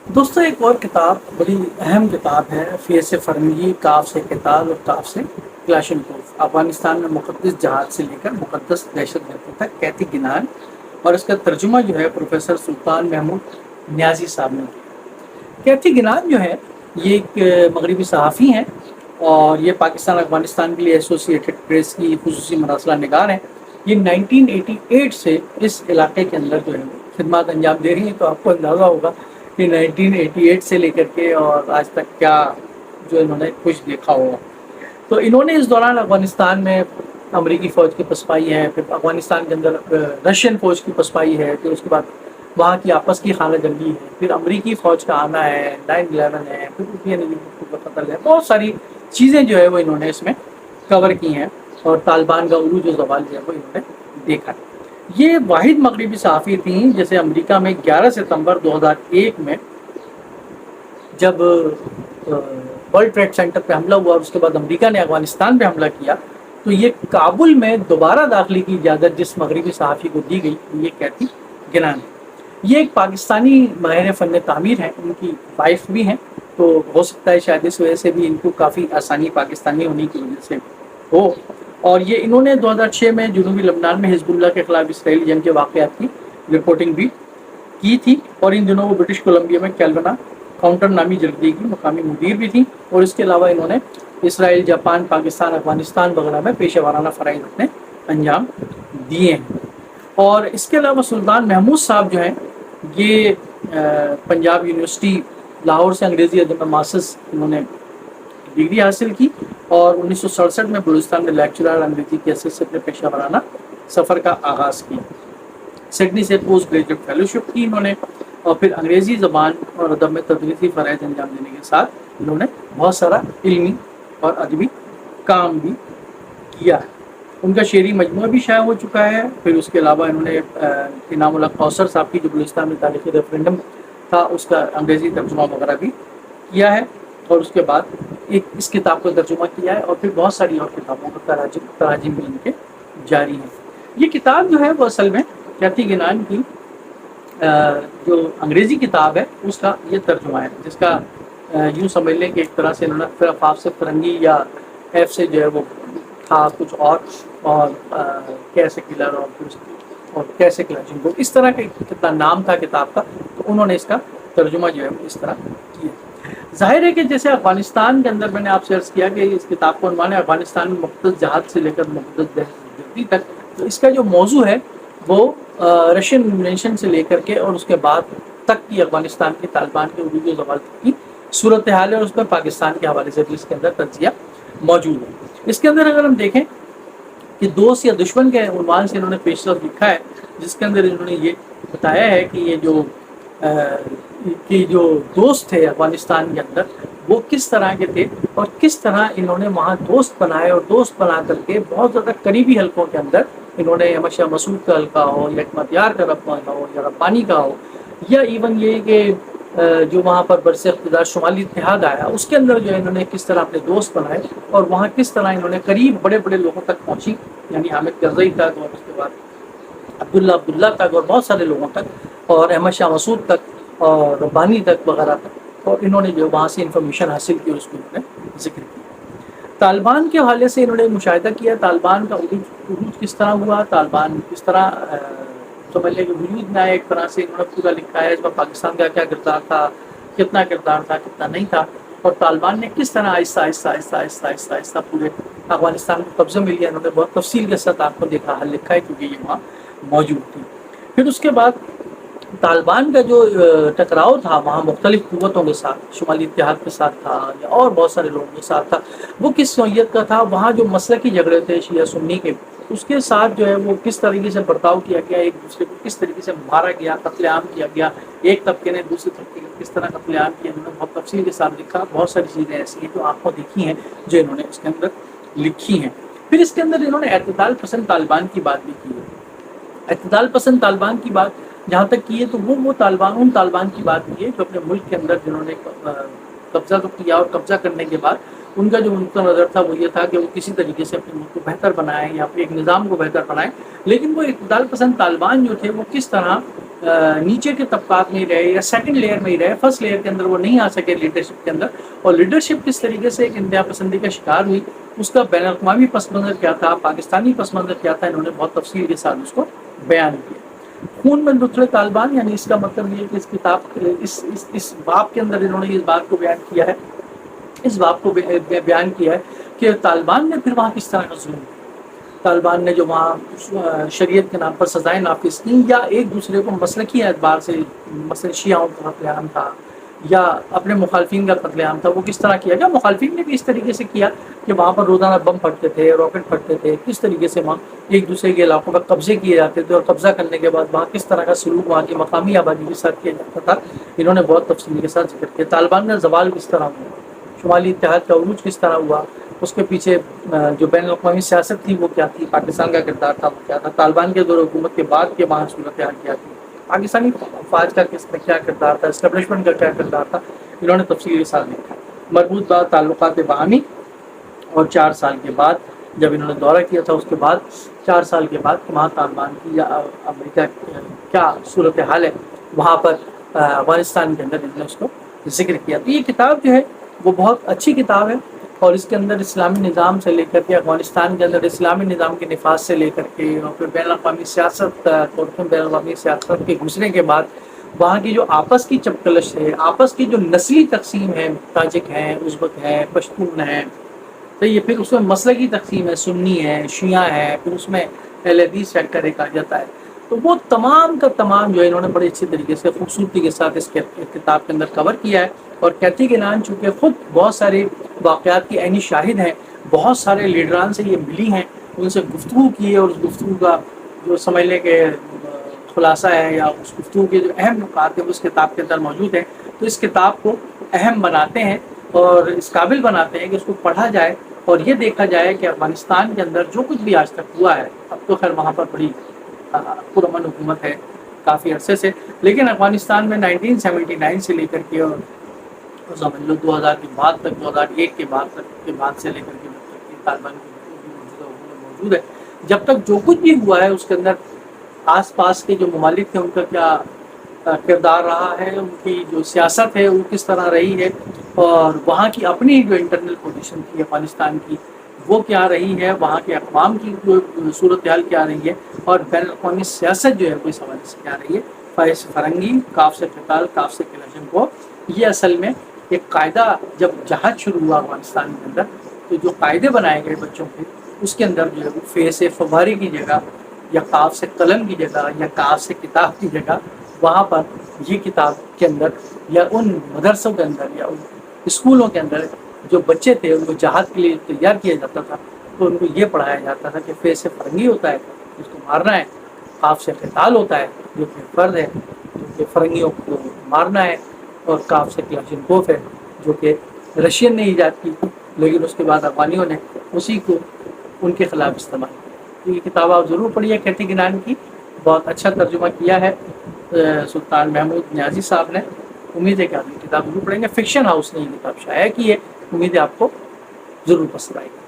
دوستوں ایک اور کتاب بڑی اہم کتاب ہے، فیض فرنگی، کاف سے قتال اور کاف سے کلاشنکوف، افغانستان میں مقدس جہاد سے لے کر مقدس دہشت گردی تک، کیتھی گنان، اور اس کا ترجمہ جو ہے پروفیسر سلطان محمود نیازی صاحب نے کیا۔ کیتھی گنان جو ہے یہ ایک مغربی صحافی ہیں، اور یہ پاکستان افغانستان کے لیے ایسوسی ایٹڈ پریس کی خصوصی مراسلہ نگار ہیں۔ یہ 1988 سے اس علاقے کے اندر جو ہے خدمات انجام دے رہی ہیں، تو آپ کو اندازہ ہوگا کہ 1988 سے لے کر کے اور آج تک کیا جو انہوں نے کچھ دیکھا ہوگا۔ تو انہوں نے اس دوران افغانستان میں امریکی فوج کی پسپائی ہے، پھر افغانستان کے اندر رشین فوج کی پسپائی ہے، پھر اس کے بعد وہاں کی آپس کی خانہ جنگی ہے، پھر امریکی فوج کا آنا ہے، 9/11 ہے، پھر کا قتل ہے، بہت ساری چیزیں جو ہے وہ انہوں نے اس میں کور کی ہیں، اور طالبان کا عروج و زوال جو ہے وہ انہوں نے دیکھا ہے۔ یہ واحد مغربی صحافی تھیں جیسے امریکہ میں 11 ستمبر 2001 میں جب ورلڈ ٹریڈ سینٹر پہ حملہ ہوا اور اس کے بعد امریکہ نے افغانستان پہ حملہ کیا، تو یہ کابل میں دوبارہ داخلے کی اجازت جس مغربی صحافی کو دی گئی یہ کیتھی گنان ہے۔ یہ ایک پاکستانی ماہر فن تعمیر ہیں، ان کی وائف بھی ہیں، تو ہو سکتا ہے شاید اس وجہ سے بھی ان کو کافی آسانی پاکستانی ہونے کی وجہ سے ہو۔ اور یہ انہوں نے 2006 میں جنوبی لبنان میں حزب اللہ کے خلاف اسرائیلی جنگ کے واقعات کی رپورٹنگ بھی کی تھی، اور ان دنوں وہ برٹش کولمبیا میں کیلونا کاؤنٹر نامی جرگے کی مقامی مدیر بھی تھیں، اور اس کے علاوہ انہوں نے اسرائیل، جاپان، پاکستان، افغانستان وغیرہ میں پیشہ ورانہ فرائض اپنے انجام دیے ہیں۔ اور اس کے علاوہ سلطان محمود صاحب جو ہیں یہ پنجاب یونیورسٹی لاہور سے انگریزی ادب میں ماسٹرز انہوں نے ڈگری حاصل کی، اور 1967 میں بلوچستان میں لیکچرر انگریزی کے حیثیت سے اپنے پیشہ ورانہ سفر کا آغاز کیا۔ سڈنی سے پوسٹ گریجویٹ فیلوشپ کی انہوں نے، اور پھر انگریزی زبان اور ادب میں تدریسی فرائض انجام دینے کے ساتھ انہوں نے بہت سارا علمی اور ادبی کام بھی کیا ہے۔ ان کا شعری مجموعہ بھی شائع ہو چکا ہے۔ پھر اس کے علاوہ انہوں نے انعام اللہ کوثر صاحب کی جو بلوچستان میں تاریخی ریفرنڈم تھا اس کا انگریزی ترجمہ وغیرہ بھی کیا ہے، اور اس کے بعد اس کتاب کو ترجمہ کیا ہے، اور پھر بہت ساری اور کتابوں کا تراجم بھی ان کے جاری ہیں۔ یہ کتاب جو ہے وہ اصل میں کیتھی گنان کی جو انگریزی کتاب ہے اس کا یہ ترجمہ ہے، جس کا یوں سمجھ لیں کہ ایک طرح سے انہوں نے پھر افاف سے فرنگی یا ایف سے جو ہے وہ تھا کچھ اور کیسے کلر اور کیسے کلاشن کو، اس طرح کا کتنا نام تھا کتاب کا، تو انہوں نے اس کا ترجمہ جو ہے اس طرح کیا۔ ظاہر ہے کہ جیسے افغانستان کے اندر میں نے آپ سے عرض کیا کہ اس کتاب کو عنوان ہے افغانستان میں مقدس جہاد سے لے کر مقدس دہشت گردی تک، تو اس کا جو موضوع ہے وہ رشین انویشن سے لے کر کے اور اس کے بعد تک کی افغانستان کے طالبان کے عروج و زوال تک کی صورتحال ہے، اور اس میں پاکستان کے حوالے سے بھی اس کے اندر تجزیہ موجود ہے۔ اس کے اندر اگر ہم دیکھیں کہ دوست یا دشمن کے عنوان سے انہوں نے پیشرفت لکھا ہے، جس کے اندر انہوں نے یہ بتایا ہے کہ یہ جو دوست تھے افغانستان کے اندر وہ کس طرح کے تھے، اور کس طرح انہوں نے وہاں دوست بنائے، اور دوست بنا کر کے بہت زیادہ قریبی حلقوں کے اندر انہوں نے احمد شاہ مسعود کا حلقہ ہو یا احمدیار کا ربانی ہو یا ربانی کا ہو، یا ایون یہ کہ جو وہاں پر برس اقتدار شمالی اتحاد آیا اس کے اندر جو ہے انہوں نے کس طرح اپنے دوست بنائے، اور وہاں کس طرح انہوں نے قریب بڑے بڑے لوگوں تک پہنچی، یعنی حامد کرزئی تک، اور اس کے بعد عبداللہ تک، اور بہت سارے لوگوں تک، اور احمد شاہ مسعود تک، اور ربانی تک وغیرہ تک، اور انہوں نے جو وہاں سے انفارمیشن حاصل کی اور اس کو انہوں نے ذکر کیا۔ طالبان کے حوالے سے انہوں نے مشاہدہ کیا طالبان کا عروج کس طرح ہوا، طالبان کس طرح سمجھ لیں کہ وجود میں آئے، ایک طرح سے انہوں نے پورا لکھا ہے اس میں پاکستان کا کیا کردار تھا، کتنا کردار تھا، کتنا نہیں تھا، اور طالبان نے کس طرح آہستہ آہستہ آہستہ آہستہ آہستہ آہستہ پورے افغانستان کو قبضہ میں لیا۔ انہوں نے بہت تفصیل کے ساتھ آپ کو دیکھا حل لکھا ہے کیونکہ یہ وہاں موجود تھی۔ پھر اس کے بعد طالبان کا جو ٹکراؤ تھا وہاں مختلف قوتوں کے ساتھ، شمالی اتحاد کے ساتھ تھا یا اور بہت سارے لوگوں کے ساتھ تھا، وہ کس نوعیت کا تھا، وہاں جو مسلکی جھگڑے تھے شیعہ سنی کے، اس کے ساتھ جو ہے وہ کس طریقے سے برتاؤ کیا گیا، ایک دوسرے کو کس طریقے سے مارا گیا، قتل عام کیا گیا، ایک طبقے نے دوسرے طبقے نے کس طرح قتل عام کیا، انہوں نے بہت تفصیل کے ساتھ لکھا۔ بہت ساری چیزیں ایسی ہیں جو آپ کو دیکھی ہیں جو انہوں نے اس کے اندر لکھی ہیں۔ پھر اس کے اندر انہوں نے اعتدال پسند طالبان کی بات بھی کی ہے۔ اعتدال پسند طالبان کی بات جہاں تک کی ہے تو وہ ان طالبان کی بات کی ہے جو اپنے ملک کے اندر جنہوں نے قبضہ تو کیا، اور قبضہ کرنے کے بعد ان کا جو نقطہ نظر تھا وہ یہ تھا کہ وہ کسی طریقے سے اپنے ملک کو بہتر بنائیں یا اپنے ایک نظام کو بہتر بنائیں، لیکن وہ اعتدال پسند طالبان جو تھے وہ کس طرح نیچے کے طبقات میں ہی رہے یا سیکنڈ لیئر میں ہی رہے، فرسٹ لیئر کے اندر وہ نہیں آ سکے لیڈرشپ کے اندر، اور لیڈرشپ کس طریقے سے ایک انتہا پسندی کا شکار ہوئی، اس کا بین الاقوامی پس منظر کیا تھا، پاکستانی پس منظر کیا تھا، انہوں نے بہت تفصیل کے ساتھ اس کو بیان کیا۔ خون میں لتھڑے طالبان، یعنی اس کا مطلب یہ ہے کہ اس کتاب اس باب کے اندر انہوں نے اس بات کو بیان کیا ہے، اس باب کو بیان کیا ہے کہ طالبان نے پھر وہاں کس طرح کا ظلم کیا، طالبان نے جو وہاں شریعت کے نام پر سزائیں نافذ کی، یا ایک دوسرے کو مسلکی اعتبار سے مثلا شیعوں کا قتل عام تھا یا اپنے مخالفین کا قتل عام تھا، وہ کس طرح کیا گیا۔ مخالفین نے بھی اس طریقے سے کیا کہ وہاں پر روزانہ بم پھٹتے تھے، راکٹ پھٹتے تھے، کس طریقے سے وہاں ایک دوسرے کے علاقوں پر قبضے کیے جاتے تھے، اور قبضہ کرنے کے بعد وہاں کس طرح کا سلوک وہاں کی مقامی آبادی کے ساتھ کیا جاتا تھا، انہوں نے بہت تفصیلی کے ساتھ ذکر کیا۔ طالبان کا زوال کس طرح ہوا، شمالی اتحاد کا عروج کس طرح ہوا، اس کے پیچھے جو بین الاقوامی سیاست تھی وہ کیا تھی، پاکستان کا کردار تھا وہ کیا تھا، طالبان کے دور حکومت کے بعد کے وہاں صورتحال کیا تھی، پاکستانی فوج کا کس میں کیا کردار تھا، اسٹیبلشمنٹ کا کیا کردار تھا، انہوں نے تفصیل کے ساتھ لکھا۔ مربوط بات تعلقات باہمی، اور 4 سال کے بعد جب انہوں نے دورہ کیا تھا، اس کے بعد 4 سال کے بعد وہاں طالبان کی یا امریکہ کیا صورتحال ہے وہاں پر افغانستان کے اندر، انہوں نے اس کو ذکر کیا۔ تو یہ کتاب جو ہے وہ بہت اچھی کتاب ہے، اور اس کے اندر اسلامی نظام سے لے کر کے افغانستان کے اندر اسلامی نظام کے نفاذ سے لے کر کے، اور پھر بین الاقوامی سیاست، بین الاقوامی سیاست کے گزرنے کے بعد وہاں کی جو آپس کی چپکلش ہے، آپس کی جو نسلی تقسیم ہے، تاجک ہیں، ازبک ہیں، پشتون ہیں، تو یہ پھر اس میں مسلکی تقسیم ہے، سنی ہے، شیعہ ہے، پھر اس میں اہل حدیث فیکٹر ایک آ جاتا ہے، تو وہ تمام کا تمام جو ہے انہوں نے بڑے اچھے طریقے سے خوبصورتی کے ساتھ اس کتاب کے اندر کور کیا ہے۔ اور کیتھی گینان چونکہ خود بہت سارے واقعات کی عینی شاہد ہیں، بہت سارے لیڈران سے یہ ملی ہیں، ان سے گفتگو کی ہے، اور اس گفتگو کا جو سمجھ لیں کہ خلاصہ ہے یا اس گفتگو کے جو اہم نکات ہیں اس کتاب کے اندر موجود ہیں، تو اس کتاب کو اہم بناتے ہیں اور اس قابل بناتے ہیں کہ اس کو پڑھا جائے اور یہ دیکھا جائے کہ افغانستان کے اندر جو کچھ بھی آج تک ہوا ہے، اب تو خیر وہاں پر بڑی پرامن حکومت ہے کافی عرصے سے، لیکن افغانستان میں 1979 سے لے کر کے اور سمجھ لو 2000 کے بعد تک، 2001 کے بعد تک کے بعد سے لے کر کے جب تک طالبان کی موجودہ حکومت موجود ہے، جب تک جو کچھ بھی ہوا ہے اس کے اندر آس پاس کے جو ممالک تھے ان کا کیا کردار رہا ہے، ان کی جو سیاست ہے وہ کس طرح رہی ہے، اور وہاں کی اپنی جو انٹرنل پوزیشن تھی افغانستان کی وہ کیا رہی ہے، وہاں کے اقوام کی جو صورتحال کیا رہی ہے، اور بین الاقوامی سیاست جو ہے وہ اس حوالے سے کیا رہی ہے۔ فائز فرنگی، کاف سے قتال، کاف سے کلاشن کو، یہ اصل میں ایک قاعدہ جب جہاد شروع ہوا افغانستان کے اندر، تو جو قاعدے بنائے گئے بچوں کے، اس کے اندر جو ہے وہ فے سے فواری کی جگہ یا کاف سے قلم کی جگہ یا کاف سے کتاب کی جگہ، وہاں پر یہ کتاب کے اندر یا ان مدرسوں کے اندر یا ان اسکولوں کے اندر جو بچے تھے ان کو جہاد کے لیے تیار کیا جاتا تھا، تو ان کو یہ پڑھایا جاتا تھا کہ فے سے فرنگی ہوتا ہے جس کو مارنا ہے، کاف سے قتال ہوتا ہے جو کہ فرد ہے جو کہ فرنگیوں کو مارنا ہے، اور کاف سے کلاشن کوف ہے جو کہ رشین نے ایجاد کی، لیکن اس کے بعد افغانیوں نے اسی کو ان کے خلاف استعمال کیا۔ تو یہ کتاب آپ ضرور پڑھیے، کیتھی گینان کی، بہت اچھا ترجمہ کیا ہے سلطان محمود نیازی صاحب نے۔ امید ہے کہ آپ یہ کتاب ضرور پڑھیں گے، فکشن ہاؤس نے یہ کتاب شائع کی ہے، امید ہے آپ کو ضرور پسند آئے گی۔